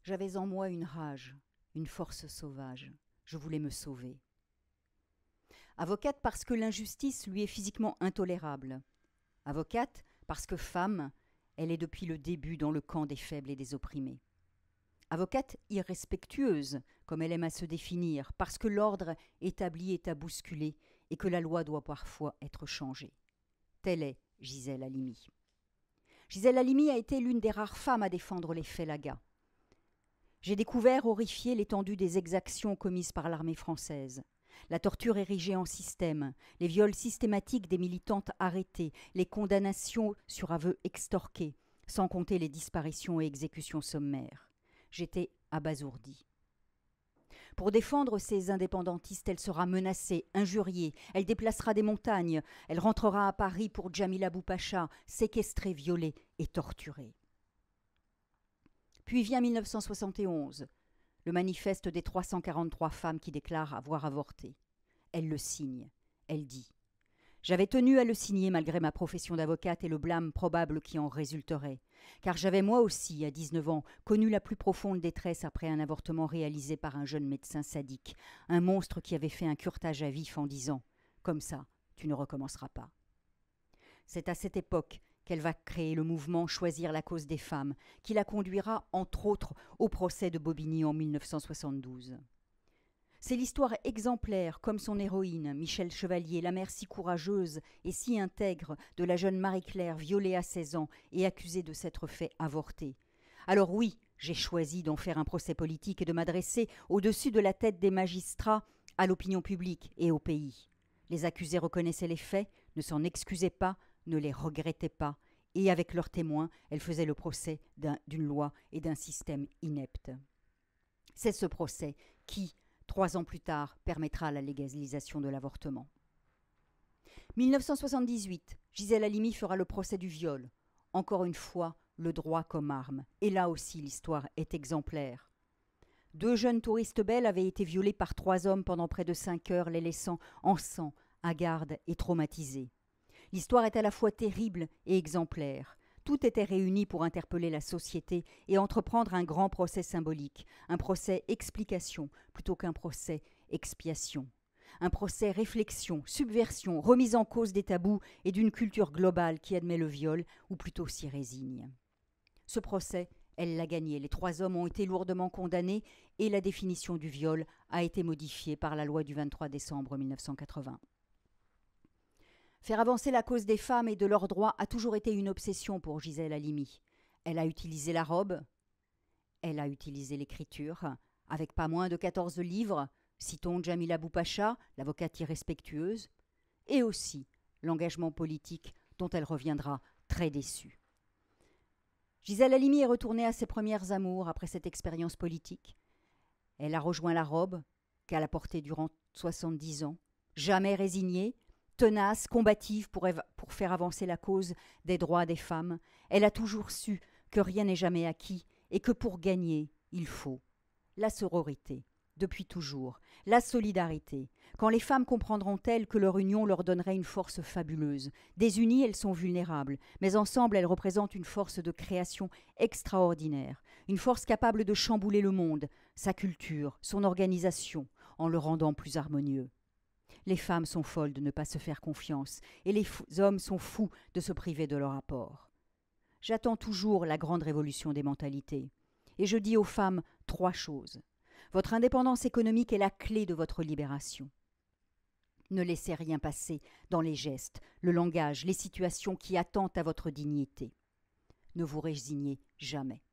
J'avais en moi une rage, une force sauvage. Je voulais me sauver. Avocate parce que l'injustice lui est physiquement intolérable. Avocate parce que femme, elle est depuis le début dans le camp des faibles et des opprimés. Avocate irrespectueuse, comme elle aime à se définir, parce que l'ordre établi est à bousculer et que la loi doit parfois être changée. Telle est Gisèle Halimi. Gisèle Halimi a été l'une des rares femmes à défendre les Félagas. J'ai découvert, horrifié, l'étendue des exactions commises par l'armée française. La torture érigée en système, les viols systématiques des militantes arrêtées, les condamnations sur aveu extorqués, sans compter les disparitions et exécutions sommaires. J'étais abasourdie. Pour défendre ces indépendantistes, elle sera menacée, injuriée, elle déplacera des montagnes, elle rentrera à Paris pour Djamila Boupacha, séquestrée, violée et torturée. Puis vient 1971, le manifeste des 343 femmes qui déclarent avoir avorté. Elle le signe, elle dit « J'avais tenu à le signer malgré ma profession d'avocate et le blâme probable qui en résulterait, car j'avais moi aussi, à 19 ans, connu la plus profonde détresse après un avortement réalisé par un jeune médecin sadique, un monstre qui avait fait un curetage à vif en disant « Comme ça, tu ne recommenceras pas ». C'est à cette époque qu'elle va créer le mouvement Choisir la cause des femmes, qui la conduira, entre autres, au procès de Bobigny en 1972. C'est l'histoire exemplaire, comme son héroïne, Michèle Chevalier, la mère si courageuse et si intègre de la jeune Marie-Claire violée à 16 ans et accusée de s'être fait avorter. Alors oui, j'ai choisi d'en faire un procès politique et de m'adresser au-dessus de la tête des magistrats à l'opinion publique et au pays. Les accusés reconnaissaient les faits, ne s'en excusaient pas, ne les regrettaient pas, et avec leurs témoins, elles faisaient le procès d'une loi et d'un système inepte. C'est ce procès qui, 3 ans plus tard, permettra la légalisation de l'avortement. 1978, Gisèle Halimi fera le procès du viol. Encore une fois, le droit comme arme. Et là aussi, l'histoire est exemplaire. 2 jeunes touristes belles avaient été violées par 3 hommes pendant près de 5 heures, les laissant en sang, hagardes et traumatisées. L'histoire est à la fois terrible et exemplaire. Tout était réuni pour interpeller la société et entreprendre un grand procès symbolique, un procès explication plutôt qu'un procès expiation. Un procès réflexion, subversion, remise en cause des tabous et d'une culture globale qui admet le viol ou plutôt s'y résigne. Ce procès, elle l'a gagné. Les 3 hommes ont été lourdement condamnés et la définition du viol a été modifiée par la loi du 23 décembre 1980. Faire avancer la cause des femmes et de leurs droits a toujours été une obsession pour Gisèle Halimi. Elle a utilisé la robe, elle a utilisé l'écriture, avec pas moins de 14 livres, citons Djamila Boupacha, l'avocate irrespectueuse, et aussi l'engagement politique dont elle reviendra très déçue. Gisèle Halimi est retournée à ses premières amours après cette expérience politique. Elle a rejoint la robe qu'elle a portée durant 70 ans, jamais résignée, tenace, combative pour faire avancer la cause des droits des femmes. Elle a toujours su que rien n'est jamais acquis et que pour gagner, il faut la sororité, depuis toujours, la solidarité. Quand les femmes comprendront-elles que leur union leur donnerait une force fabuleuse. Désunies, elles sont vulnérables, mais ensemble, elles représentent une force de création extraordinaire, une force capable de chambouler le monde, sa culture, son organisation, en le rendant plus harmonieux. Les femmes sont folles de ne pas se faire confiance et les hommes sont fous de se priver de leur apport. J'attends toujours la grande révolution des mentalités. Et je dis aux femmes 3 choses. Votre indépendance économique est la clé de votre libération. Ne laissez rien passer dans les gestes, le langage, les situations qui attentent à votre dignité. Ne vous résignez jamais.